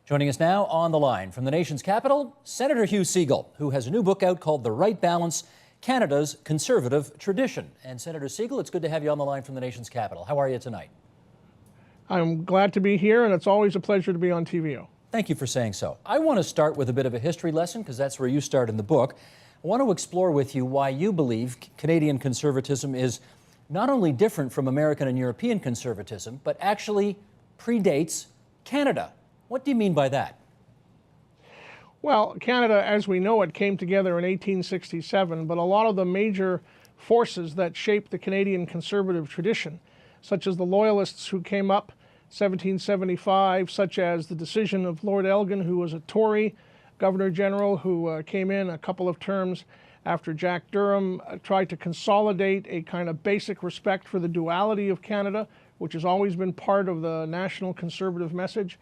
Joining us now on the line from the nation's capital, Senator Hugh Segal, who has a new book out called The Right Balance, Canada's Conservative Tradition. And Senator Segal, it's good to have you on the line from the nation's capital. How are you tonight? I'm glad to be here, and it's always a pleasure to be on TVO. Thank you for saying so. I want to start with a bit of a history lesson, because that's where you start in the book. I want to explore with you why you believe Canadian conservatism is not only different from American and European conservatism, but actually predates Canada. What do you mean by that? Well, Canada, as we know it, came together in 1867, but a lot of the major forces that shaped the Canadian conservative tradition, such as the Loyalists who came up 1775, such as the decision of Lord Elgin, who was a Tory Governor General who came in a couple of terms after Jack Durham, tried to consolidate a kind of basic respect for the duality of Canada, which has always been part of the national conservative message.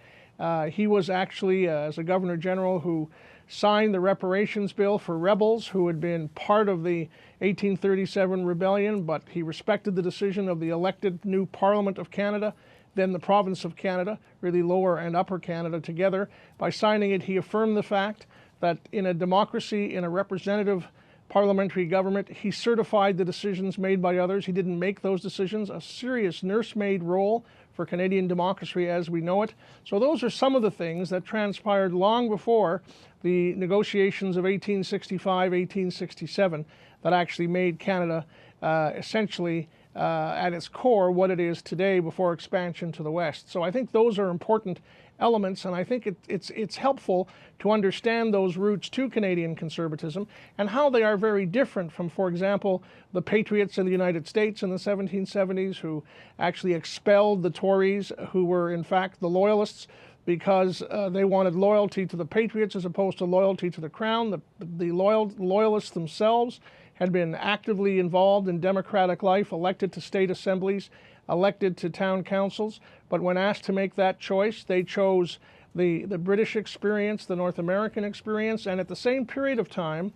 He was actually, as a Governor General, who signed the reparations bill for rebels who had been part of the 1837 rebellion, but he respected the decision of the elected new Parliament of Canada, then the province of Canada, really Lower and Upper Canada together. By signing it, he affirmed the fact that in a democracy, in a representative parliamentary government, he certified the decisions made by others. He didn't make those decisions, a serious nursemaid role for Canadian democracy as we know it. So those are some of the things that transpired long before the negotiations of 1865, 1867 that actually made Canada essentially at its core what it is today before expansion to the West. So I think those are important elements, and I think it's helpful to understand those roots to Canadian conservatism and how they are very different from, for example, the Patriots in the United States in the 1770s, who actually expelled the Tories, who were in fact the Loyalists, because they wanted loyalty to the Patriots as opposed to loyalty to the Crown. The Loyalists themselves had been actively involved in democratic life, elected to state assemblies, elected to town councils, but when asked to make that choice, they chose the British experience, the North American experience, and at the same period of time,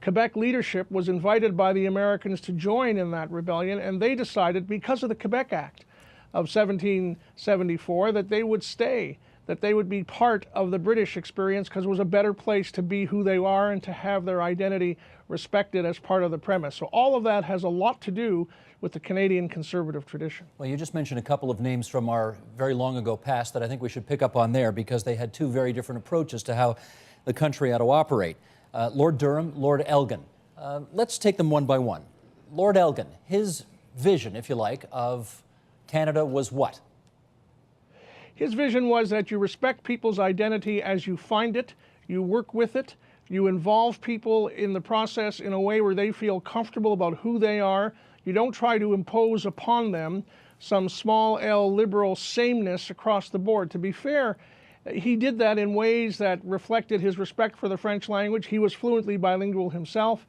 Quebec leadership was invited by the Americans to join in that rebellion, and they decided, because of the Quebec Act of 1774, that they would stay, that they would be part of the British experience because it was a better place to be who they are and to have their identity respected as part of the premise. So all of that has a lot to do with the Canadian conservative tradition. Well, you just mentioned a couple of names from our very long ago past that I think we should pick up on there, because they had two very different approaches to how the country ought to operate. Lord Durham, Lord Elgin. Let's take them one by one. Lord Elgin, his vision, if you like, of Canada was what? His vision was that you respect people's identity as you find it, you work with it, you involve people in the process in a way where they feel comfortable about who they are. You don't try to impose upon them some small L liberal sameness across the board. To be fair, he did that in ways that reflected his respect for the French language. He was fluently bilingual himself,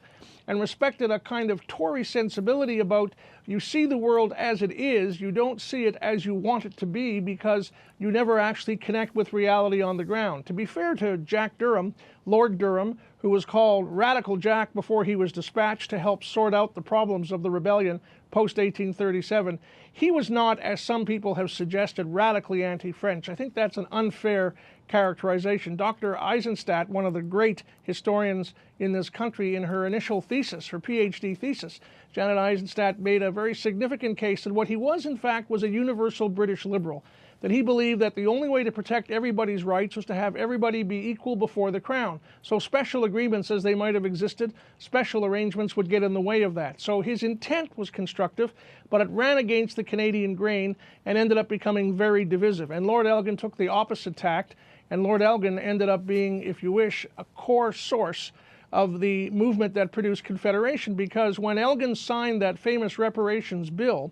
and respected a kind of Tory sensibility about, you see the world as it is, you don't see it as you want it to be, because you never actually connect with reality on the ground. To be fair to Jack Durham, Lord Durham, who was called Radical Jack before he was dispatched to help sort out the problems of the rebellion post-1837, he was not, as some people have suggested, radically anti-French. I think that's an unfair characterization. Dr. Eisenstadt, one of the great historians in this country, in her initial thesis, her PhD thesis, Janet Eisenstadt made a very significant case that what he was, in fact, was a universal British liberal, that he believed that the only way to protect everybody's rights was to have everybody be equal before the Crown. So special agreements, as they might have existed, special arrangements would get in the way of that. So his intent was constructive, but it ran against the Canadian grain and ended up becoming very divisive. And Lord Elgin took the opposite tact, and Lord Elgin ended up being, if you wish, a core source of the movement that produced Confederation, because when Elgin signed that famous reparations bill,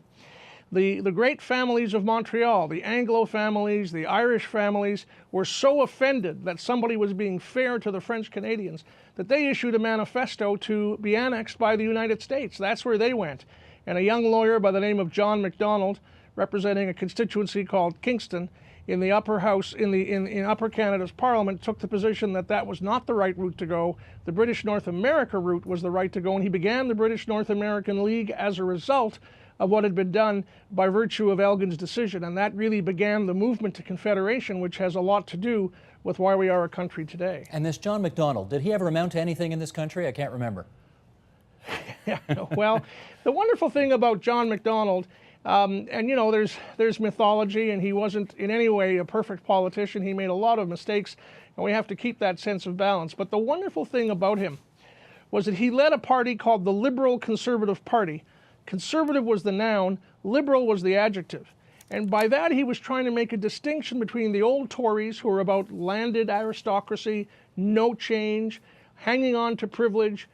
the great families of Montreal, the Anglo families, the Irish families, were so offended that somebody was being fair to the French Canadians that they issued a manifesto to be annexed by the United States. That's where they went. And a young lawyer by the name of John MacDonald, representing a constituency called Kingston, in the upper house, in Upper Canada's Parliament, took the position that that was not the right route to go. The British North America route was the right to go, and he began the British North American League as a result of what had been done by virtue of Elgin's decision. And that really began the movement to confederation, which has a lot to do with why we are a country today. And this John Macdonald, did he ever amount to anything in this country? I can't remember. Yeah, well, the wonderful thing about John Macdonald, and you know, there's mythology, and he wasn't in any way a perfect politician. He made a lot of mistakes, and we have to keep that sense of balance. But the wonderful thing about him was that he led a party called the Liberal Conservative Party. Conservative was the noun, liberal was the adjective. And by that he was trying to make a distinction between the old Tories, who were about landed aristocracy, no change, hanging on to privilege,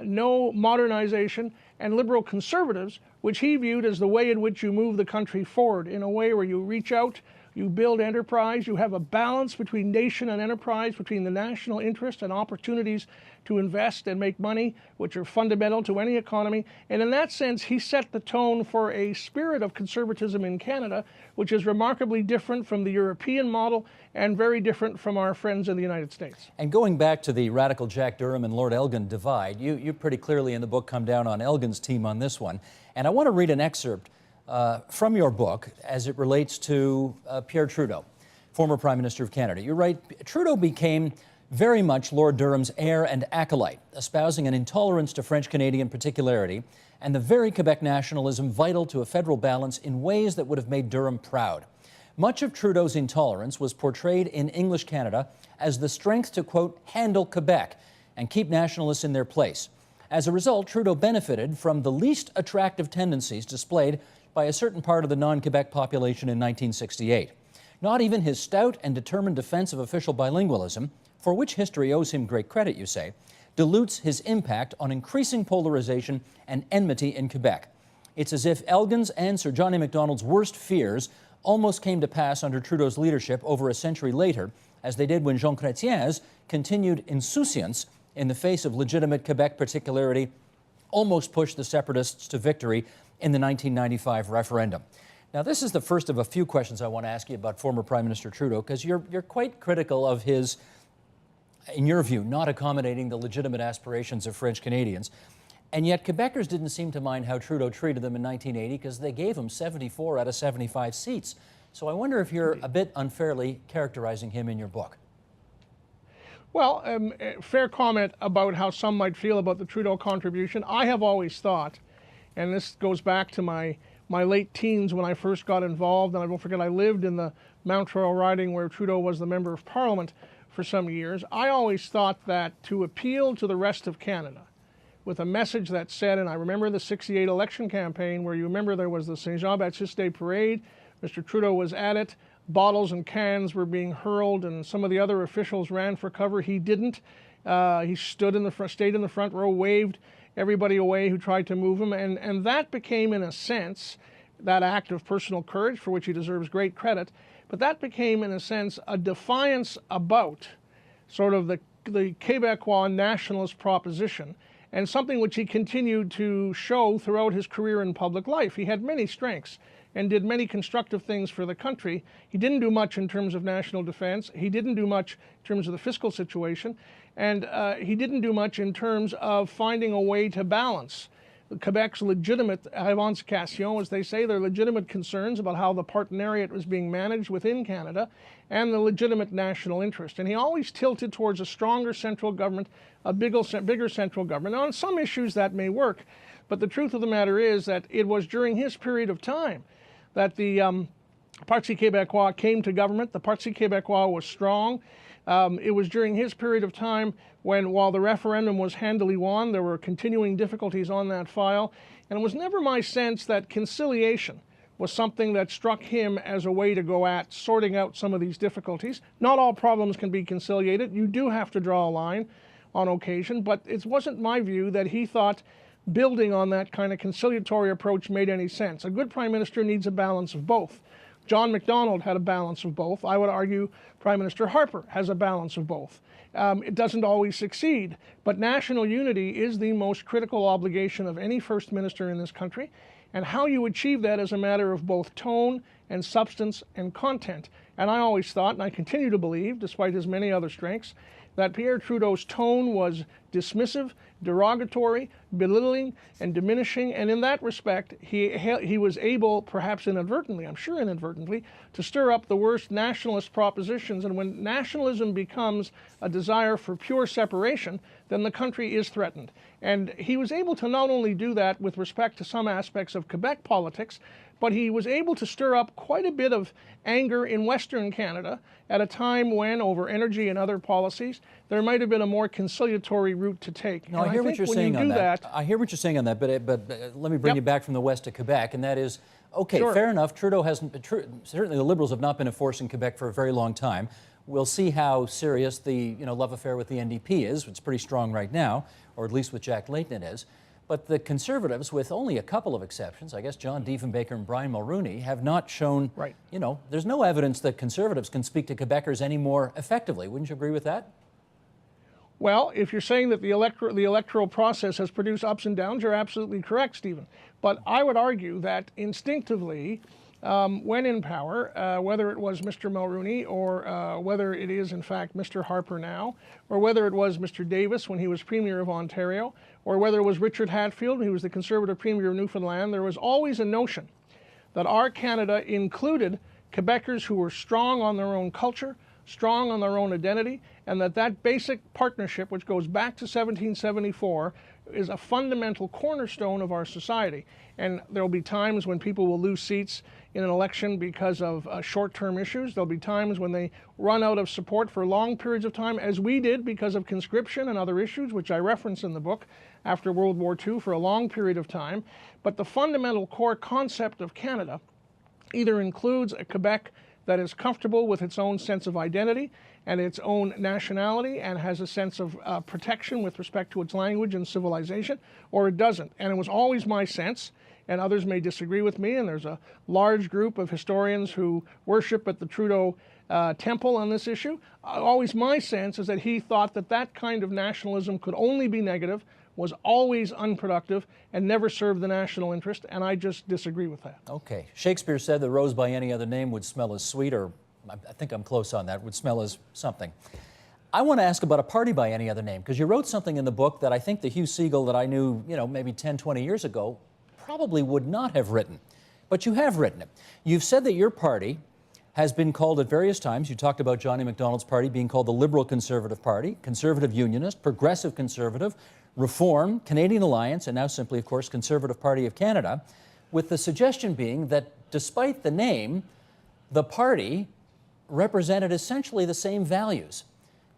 no modernization, and liberal conservatives, which he viewed as the way in which you move the country forward, in a way where you reach out, you build enterprise, you have a balance between nation and enterprise, between the national interest and opportunities to invest and make money, which are fundamental to any economy. And in that sense, he set the tone for a spirit of conservatism in Canada, which is remarkably different from the European model and very different from our friends in the United States. And going back to the radical Jack Durham and Lord Elgin divide, you pretty clearly in the book come down on Elgin's team on this one. And I want to read an excerpt from your book as it relates to Pierre Trudeau, former Prime Minister of Canada. You write, Trudeau became very much Lord Durham's heir and acolyte, espousing an intolerance to French-Canadian particularity and the very Quebec nationalism vital to a federal balance in ways that would have made Durham proud. Much of Trudeau's intolerance was portrayed in English Canada as the strength to, quote, handle Quebec and keep nationalists in their place. As a result, Trudeau benefited from the least attractive tendencies displayed by a certain part of the non-Quebec population in 1968. Not even his stout and determined defense of official bilingualism, for which history owes him great credit, you say, dilutes his impact on increasing polarization and enmity in Quebec. It's as if Elgin's and Sir John A. Macdonald's worst fears almost came to pass under Trudeau's leadership over a century later, as they did when Jean Chrétien's continued insouciance in the face of legitimate Quebec particularity almost pushed the separatists to victory in the 1995 referendum. Now, this is the first of a few questions I want to ask you about former Prime Minister Trudeau, because you're quite critical of his, in your view, not accommodating the legitimate aspirations of French Canadians. And yet Quebecers didn't seem to mind how Trudeau treated them in 1980 because they gave him 74 out of 75 seats. So I wonder if you're a bit unfairly characterizing him in your book. Well, fair comment about how some might feel about the Trudeau contribution. I have always thought, and this goes back to my late teens when I first got involved, and I don't forget I lived in the Mount Royal riding where Trudeau was the Member of Parliament for some years. I always thought that to appeal to the rest of Canada with a message that said, and I remember the 68 election campaign where you remember there was the Saint Jean-Baptiste Day parade, Mr. Trudeau was at it, bottles and cans were being hurled, and some of the other officials ran for cover. He didn't. He stayed in the front row, waved everybody away who tried to move him, and that became, in a sense, that act of personal courage for which he deserves great credit, but that became, in a sense, a defiance about sort of the Quebecois nationalist proposition, and something which he continued to show throughout his career in public life. He had many strengths and did many constructive things for the country. He didn't do much in terms of national defense. He didn't do much in terms of the fiscal situation. And he didn't do much in terms of finding a way to balance Quebec's legitimate revendications, as they say, their legitimate concerns about how the partenariat was being managed within Canada, and the legitimate national interest. And he always tilted towards a stronger central government, a bigger central government. Now, on some issues that may work, but the truth of the matter is that it was during his period of time that the Parti Québécois came to government. The Parti Québécois was strong. It was during his period of time when, while the referendum was handily won, there were continuing difficulties on that file. And it was never my sense that conciliation was something that struck him as a way to go at sorting out some of these difficulties. Not all problems can be conciliated. You do have to draw a line on occasion, but it wasn't my view that he thought building on that kind of conciliatory approach made any sense. A good prime minister needs a balance of both. John Macdonald had a balance of both. I would argue Prime Minister Harper has a balance of both. It doesn't always succeed, but national unity is the most critical obligation of any first minister in this country, and how you achieve that is a matter of both tone and substance and content. And I always thought, and I continue to believe, despite his many other strengths, that Pierre Trudeau's tone was dismissive, derogatory, belittling, and diminishing. And in that respect, he was able, perhaps inadvertently, I'm sure inadvertently, to stir up the worst nationalist propositions. And when nationalism becomes a desire for pure separation, then the country is threatened. And he was able to not only do that with respect to some aspects of Quebec politics, but he was able to stir up quite a bit of anger in Western Canada at a time when, over energy and other policies, there might have been a more conciliatory route to take. No, I hear what you're saying on that. I hear what you're saying on that, but let me bring you back from the west to Quebec, and that is, okay, Sure. Fair enough. Trudeau hasn't, certainly the Liberals have not been a force in Quebec for a very long time. We'll see how serious the love affair with the NDP is. It's pretty strong right now, or at least with Jack Layton it is. But the Conservatives, with only a couple of exceptions, I guess John Diefenbaker and Brian Mulroney, have not shown, there's no evidence that Conservatives can speak to Quebecers any more effectively. Wouldn't you agree with that? Well, if you're saying that the electoral process has produced ups and downs, you're absolutely correct, Stephen. But I would argue that instinctively, when in power, whether it was Mr. Mulroney or whether it is, in fact, Mr. Harper now, or whether it was Mr. Davis when he was Premier of Ontario, or whether it was Richard Hatfield when he was the Conservative Premier of Newfoundland, there was always a notion that our Canada included Quebecers who were strong on their own culture, strong on their own identity, and that basic partnership, which goes back to 1774, is a fundamental cornerstone of our society. And there will be times when people will lose seats in an election because of short-term issues. There'll be times when they run out of support for long periods of time, as we did because of conscription and other issues, which I reference in the book, after World War II for a long period of time. But the fundamental core concept of Canada either includes a Quebec that is comfortable with its own sense of identity and its own nationality and has a sense of protection with respect to its language and civilization, or it doesn't. And it was always my sense, and others may disagree with me, and there's a large group of historians who worship at the Trudeau temple on this issue. Always my sense is that he thought that that kind of nationalism could only be negative, was always unproductive, and never served the national interest, and I just disagree with that. Okay. Shakespeare said the rose by any other name would smell as sweet, or I think I'm close on that, would smell as something. I want to ask about a party by any other name, because you wrote something in the book that I think the Hugh Segal that I knew, maybe 10, 20 years ago probably would not have written, but you have written it. You've said that your party has been called at various times, you talked about Johnny MacDonald's party being called the Liberal Conservative Party, Conservative Unionist, Progressive Conservative, Reform, Canadian Alliance, and now simply, of course, Conservative Party of Canada, with the suggestion being that despite the name, the party represented essentially the same values.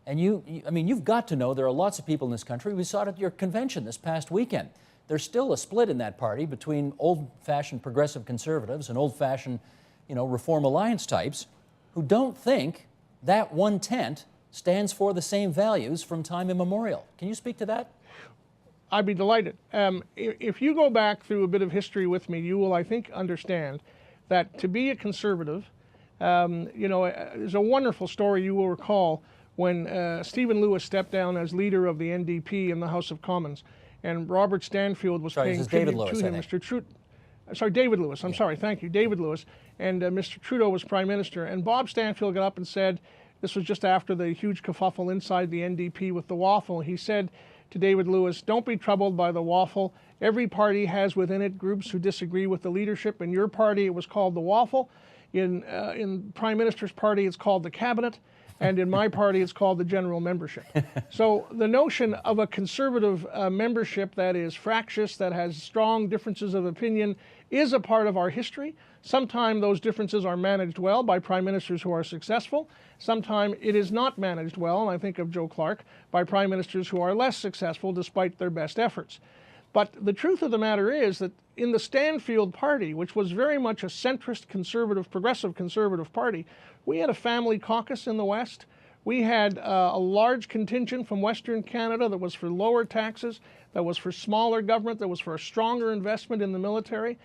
And you've got to know there are lots of people in this country. We saw it at your convention this past weekend. There's still a split in that party between old-fashioned progressive conservatives and old-fashioned, Reform Alliance types who don't think that one tent stands for the same values from time immemorial. Can you speak to that? I'd be delighted. If you go back through a bit of history with me, you will, I think, understand that to be a conservative, there's a wonderful story you will recall when Stephen Lewis stepped down as leader of the NDP in the House of Commons, and Robert Stanfield was paying tribute to him. David Lewis. I'm sorry. Thank you, David Lewis. And Mr. Trudeau was Prime Minister. And Bob Stanfield got up and said, this was just after the huge kerfuffle inside the NDP with the waffle. He said to David Lewis, "Don't be troubled by the waffle. Every party has within it groups who disagree with the leadership. In your party, it was called the waffle. In Prime Minister's party, it's called the cabinet. And in my party, it's called the general membership." So the notion of a conservative membership that is fractious, that has strong differences of opinion, is a part of our history. Sometimes those differences are managed well by prime ministers who are successful. Sometimes it is not managed well, and I think of Joe Clark, by prime ministers who are less successful despite their best efforts. But the truth of the matter is that in the Stanfield Party, which was very much a centrist conservative, progressive conservative party, we had a family caucus in the West. We had a large contingent from Western Canada that was for lower taxes, that was for smaller government, that was for a stronger investment in the military.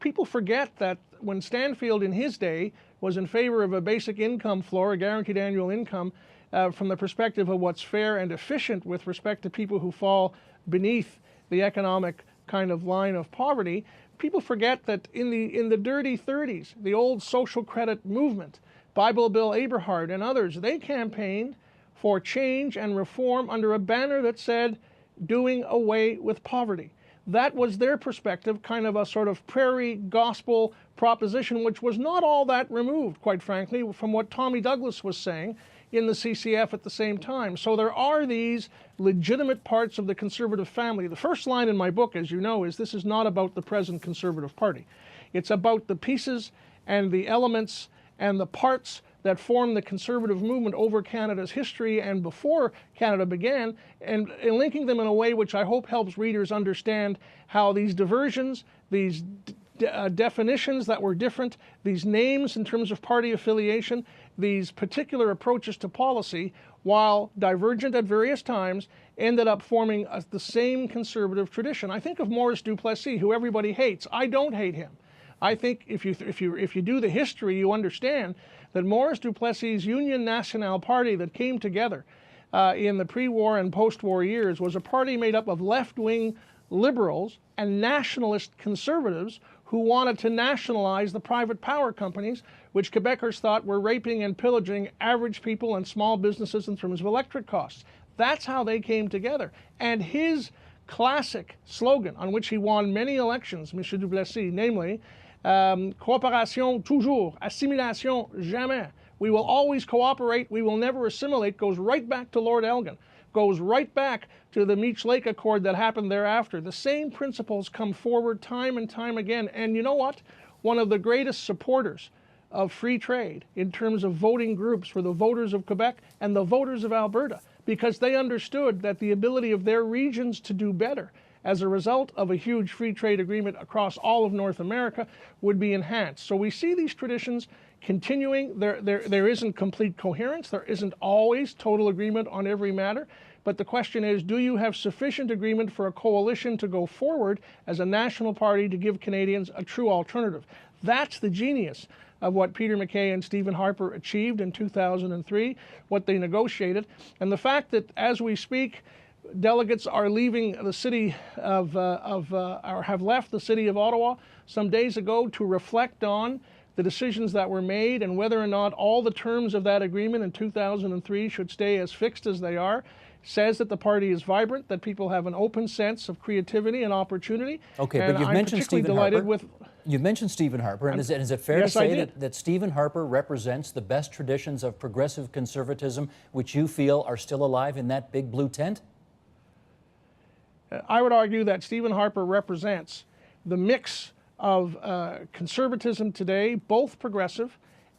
People forget that when Stanfield in his day was in favor of a basic income floor, a guaranteed annual income, from the perspective of what's fair and efficient with respect to people who fall beneath the economic kind of line of poverty, people forget that in the dirty 30s, the old social credit movement, Bible Bill Aberhart and others, they campaigned for change and reform under a banner that said, doing away with poverty. That was their perspective, kind of a sort of prairie gospel proposition, which was not all that removed, quite frankly, from what Tommy Douglas was saying in the CCF at the same time. So there are these legitimate parts of the Conservative family. The first line in my book, as you know, is this is not about the present Conservative Party. It's about the pieces and the elements and the parts that form the Conservative movement over Canada's history and before Canada began, and linking them in a way which I hope helps readers understand how these diversions, these definitions that were different, these names in terms of party affiliation, these particular approaches to policy, while divergent at various times, ended up forming the same Conservative tradition. I think of Maurice Duplessis, who everybody hates. I don't hate him. I think if you do the history, you understand that Maurice Duplessis' Union Nationale Party that came together in the pre-war and post-war years was a party made up of left-wing liberals and nationalist conservatives who wanted to nationalize the private power companies, which Quebecers thought were raping and pillaging average people and small businesses in terms of electric costs. That's how they came together. And his classic slogan, on which he won many elections, M. Duplessis, namely, coopération toujours, assimilation jamais. We will always cooperate, we will never assimilate, goes right back to Lord Elgin, goes right back to the Meech Lake Accord that happened thereafter. The same principles come forward time and time again. And you know what? One of the greatest supporters of free trade in terms of voting groups were the voters of Quebec and the voters of Alberta, because they understood that the ability of their regions to do better as a result of a huge free trade agreement across all of North America would be enhanced. So we see these traditions continuing. There isn't complete coherence. There isn't always total agreement on every matter. But the question is, do you have sufficient agreement for a coalition to go forward as a national party to give Canadians a true alternative? That's the genius of what Peter MacKay and Stephen Harper achieved in 2003, what they negotiated. And the fact that as we speak, delegates are leaving the city or have left the city of Ottawa some days ago to reflect on the decisions that were made and whether or not all the terms of that agreement in 2003 should stay as fixed as they are, says that the party is vibrant, that people have an open sense of creativity and opportunity. Okay, and but you've I'm mentioned Stephen delighted Harper. with. You've mentioned Stephen Harper, and is it fair Yes, to say I did. that Stephen Harper represents the best traditions of progressive conservatism, which you feel are still alive in that big blue tent? I would argue that Stephen Harper represents the mix of conservatism today, both progressive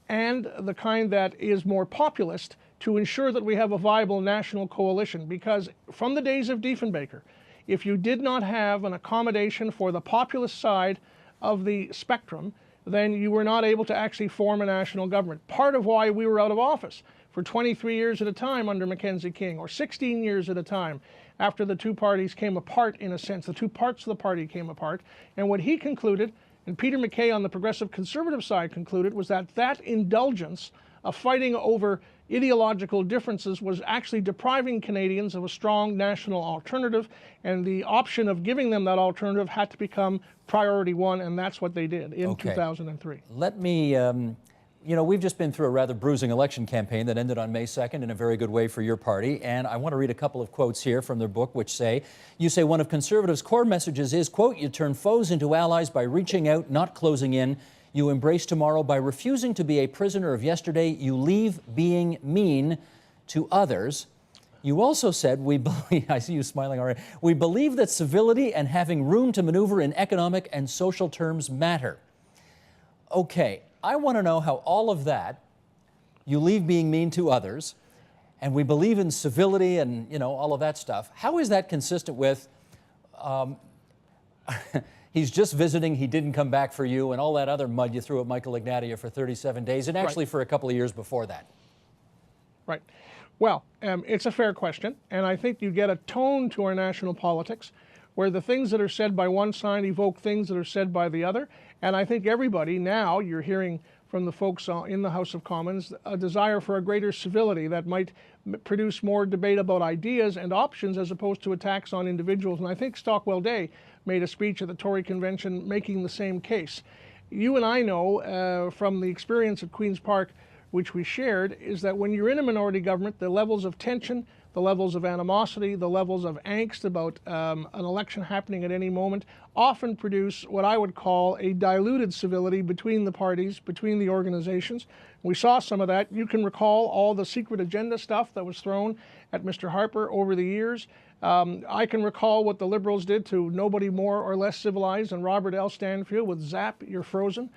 and the kind that is more populist, to ensure that we have a viable national coalition. Because from the days of Diefenbaker, if you did not have an accommodation for the populist side of the spectrum, then you were not able to actually form a national government. Part of why we were out of office for 23 years at a time under Mackenzie King, or 16 years at a time after the two parties came apart, in a sense. The two parts of the party came apart. And what he concluded, and Peter MacKay on the progressive conservative side concluded, was that that indulgence of fighting over ideological differences was actually depriving Canadians of a strong national alternative, and the option of giving them that alternative had to become priority one, and that's what they did in 2003. Let me, you know, we've just been through a rather bruising election campaign that ended on May 2nd in a very good way for your party, and I want to read a couple of quotes here from their book, which say, you say one of Conservatives' core messages is, quote, you turn foes into allies by reaching out, not closing in. You embrace tomorrow by refusing to be a prisoner of yesterday. You leave being mean to others. You also said, we believe, I see you smiling already, we believe that civility and having room to maneuver in economic and social terms matter. Okay, I want to know how all of that, you leave being mean to others, and we believe in civility and, you know, all of that stuff. How is that consistent with he's just visiting, he didn't come back for you, and all that other mud you threw at Michael Ignatieff for 37 days, and actually for a couple of years before that? Right. Well, it's a fair question, and I think you get a tone to our national politics where the things that are said by one side evoke things that are said by the other. And I think everybody now, you're hearing from the folks in the House of Commons, a desire for a greater civility that might produce more debate about ideas and options as opposed to attacks on individuals. And I think Stockwell Day made a speech at the Tory convention making the same case. You and I know from the experience at Queen's Park, which we shared, is that when you're in a minority government, the levels of tension, the levels of animosity, the levels of angst about an election happening at any moment often produce what I would call a diluted civility between the parties, between the organizations. We saw some of that. You can recall all the secret agenda stuff that was thrown at Mr. Harper over the years. I can recall what the Liberals did to nobody more or less civilized than Robert L. Stanfield with Zap, You're Frozen.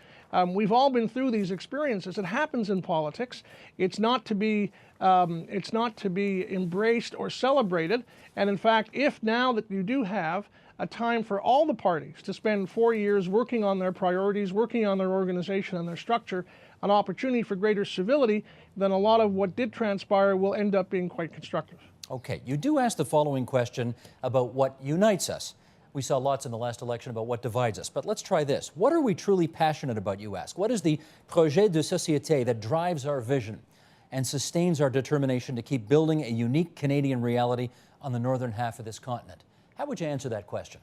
We've all been through these experiences. It happens in politics. It's not to be embraced or celebrated. And in fact, if now that you do have a time for all the parties to spend 4 years working on their priorities, working on their organization and their structure, an opportunity for greater civility, then a lot of what did transpire will end up being quite constructive. Okay, you do ask the following question about what unites us. We saw lots in the last election about what divides us, but let's try this. What are we truly passionate about, you ask? What is the projet de société that drives our vision and sustains our determination to keep building a unique Canadian reality on the northern half of this continent? How would you answer that question?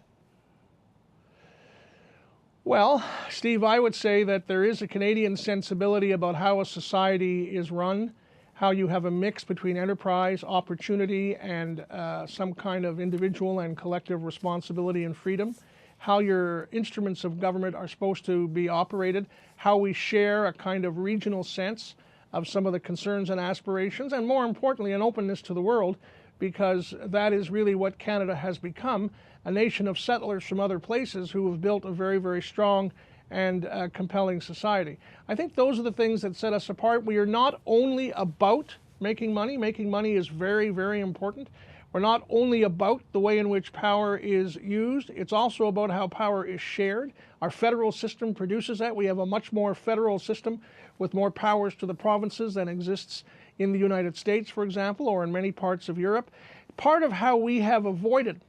Well, Steve, I would say that there is a Canadian sensibility about how a society is run, how you have a mix between enterprise, opportunity, and some kind of individual and collective responsibility and freedom, how your instruments of government are supposed to be operated, how we share a kind of regional sense of some of the concerns and aspirations, and more importantly, an openness to the world, because that is really what Canada has become, a nation of settlers from other places who have built a very, very strong and compelling society. I think those are the things that set us apart. We are not only about making money. Making money is very, very important. We're not only about the way in which power is used, it's also about how power is shared. Our federal system produces that. We have a much more federal system with more powers to the provinces than exists in the United States, for example, or in many parts of Europe. Part of how we have avoided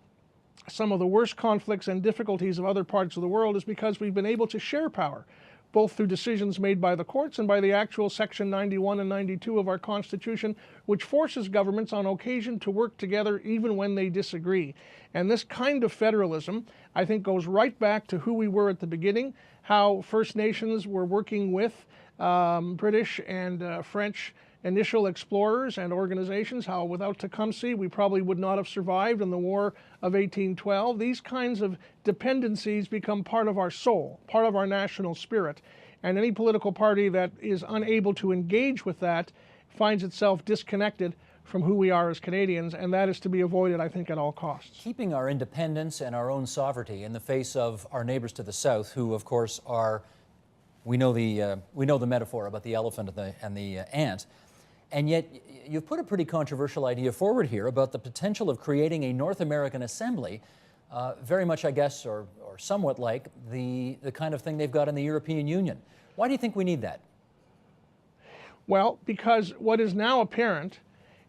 some of the worst conflicts and difficulties of other parts of the world is because we've been able to share power, both through decisions made by the courts and by the actual Section 91 and 92 of our Constitution, which forces governments on occasion to work together even when they disagree. And this kind of federalism, I think, goes right back to who we were at the beginning, how First Nations were working with British and French initial explorers and organizations, how without Tecumseh we probably would not have survived in the War of 1812. These kinds of dependencies become part of our soul, part of our national spirit. And any political party that is unable to engage with that finds itself disconnected from who we are as Canadians, and that is to be avoided, I think, at all costs. Keeping our independence and our own sovereignty in the face of our neighbors to the south, who of course are, we know the metaphor about the elephant and the ant. And yet, you've put a pretty controversial idea forward here about the potential of creating a North American assembly, very much, I guess, or somewhat like the kind of thing they've got in the European Union. Why do you think we need that? Well, because what is now apparent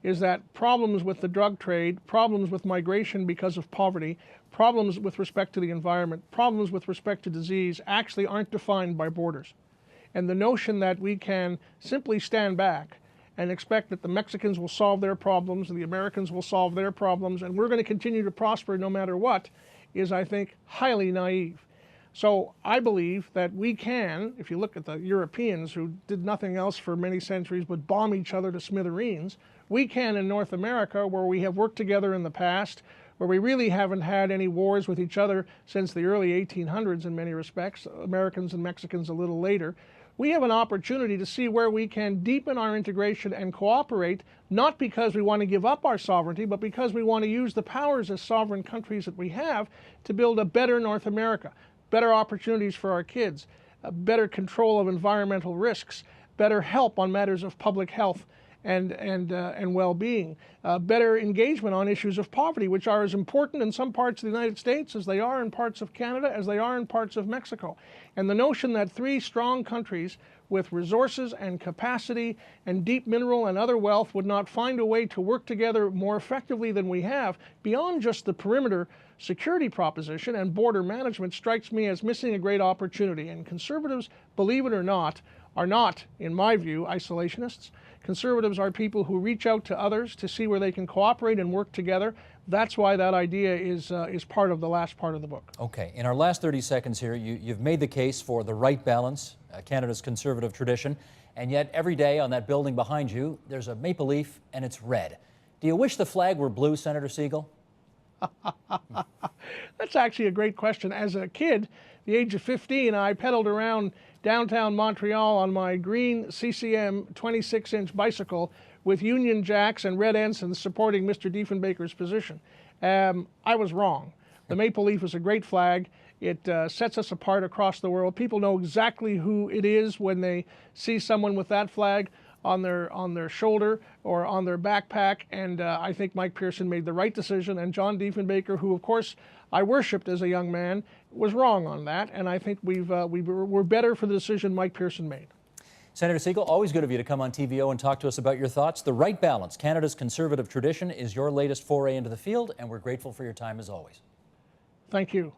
is that problems with the drug trade, problems with migration because of poverty, problems with respect to the environment, problems with respect to disease actually aren't defined by borders. And the notion that we can simply stand back and expect that the Mexicans will solve their problems and the Americans will solve their problems and we're going to continue to prosper no matter what is, I think, highly naive. So I believe that we can, if you look at the Europeans who did nothing else for many centuries but bomb each other to smithereens, we can in North America, where we have worked together in the past, where we really haven't had any wars with each other since the early 1800s in many respects, Americans and Mexicans a little later, we have an opportunity to see where we can deepen our integration and cooperate, not because we want to give up our sovereignty, but because we want to use the powers as sovereign countries that we have to build a better North America, better opportunities for our kids, better control of environmental risks, better help on matters of public health and well-being, better engagement on issues of poverty, which are as important in some parts of the United States as they are in parts of Canada, as they are in parts of Mexico. And the notion that three strong countries with resources and capacity and deep mineral and other wealth would not find a way to work together more effectively than we have, beyond just the perimeter security proposition and border management, strikes me as missing a great opportunity. And conservatives, believe it or not, are not, in my view, isolationists. Conservatives are people who reach out to others to see where they can cooperate and work together. That's why that idea is part of the last part of the book. Okay, in our last 30 seconds here, you've made the case for the right balance, Canada's conservative tradition, and yet every day on that building behind you, there's a maple leaf and it's red. Do you wish the flag were blue, Senator Segal? That's actually a great question. As a kid, the age of 15, I pedaled around downtown Montreal on my green CCM 26-inch bicycle with Union Jacks and red ensigns supporting Mr. Diefenbaker's position. I was wrong. The maple leaf is a great flag. It sets us apart across the world. People know exactly who it is when they see someone with that flag on their shoulder or on their backpack, and I think Mike Pearson made the right decision, and John Diefenbaker, who of course I worshipped as a young man, was wrong on that, and I think we're better for the decision Mike Pearson made. Senator Segal, always good of you to come on TVO and talk to us about your thoughts. The right balance, Canada's conservative tradition, is your latest foray into the field, and we're grateful for your time as always. Thank you.